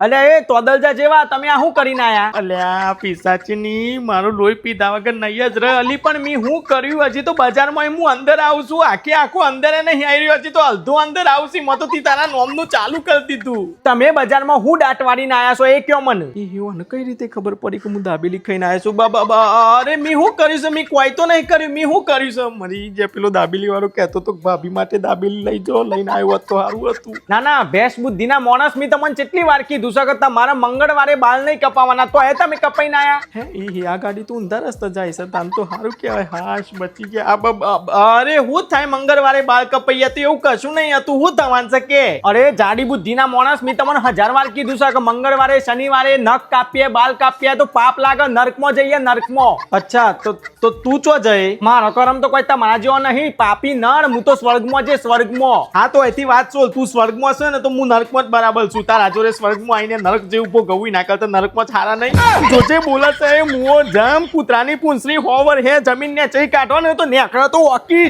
અલ્યા એ તોદલજા જેવા તમે આ શું કરીને આયા? અલ્યા પિશાચની મારું લોહી પીધા વગર નહીં જ રહે અલી. પણ મેં હું કર્યું? હજી તો બજારમાં હું અંદર આવું છું, આખું અંદર નહીં આવી રહ્યું, હજી તો અડધો અંદર આવશે. મેં તો તારા નોમનું ચાલુ કરી દીધું. તમે બજારમાં હું દાંત વાળીને આયા છો એ કયો મને? મને કઈ રીતે ખબર પડી કે હું દાબેલી ખાઈને આવ્યો છું? બાબા અરે મેં શું કર્યું છે? મેં કોઈ તો નહીં કર્યું. મેં શું કર્યું છે? મરી જે પેલો દાબેલી વાળો કહેતો તો ભાભી માટે દાબેલી લઈ જાઓ, લઈને આવ્યો હોત તો સારું હતું. ના ના, ભેંસ બુદ્ધિના માણસ, મેં તમને કેટલી વાર કીધું છે કે તમારા મંગળવારે બાલ નહીં કપાવાના, તો એ તમે કપાઈને આયા? હે આ ગાડી તો ઊંધા રસ્તે જાય છે. તાન તો સારું કહેવાય. હાશ બચી ગયા. અરે હું થાય મંગળવારે બાલ કપાઈએ તો એવું કશું નહીં હતું. હું થવાનું છે કે? અરે જાડી બુદ્ધિના માણસ, મેં તમને 1000 વાર કીધું છે કે મંગળવારે શનિવારે નખ કાપીએ, બાલ કાપીએ તો પાપ લાગે, નરકમાં જઈએ, નરકમાં. અચ્છા તો તું ચો જઈ? મારો કરમ તો કોઈ તમારા જેવો નહીં, પાપી નર. હું તો સ્વર્ગમાં જે સ્વર્ગમાં. હા તો એથી વાત છો. તું સ્વર્ગમાં છે ને તો હું નરકમાં જ બરાબર છું. તારા જોડે સ્વર્ગમાં આવીને નરક જેવું ઉભો ગવું ના કરતા નરકમાં છારા નહીં. જોજે બોલે છે મુઓ જમ કૂતરાની પૂંછડી હોવર હે જમીન ને ચઈ કાઢો ને તો નેકળો તો ઓકી.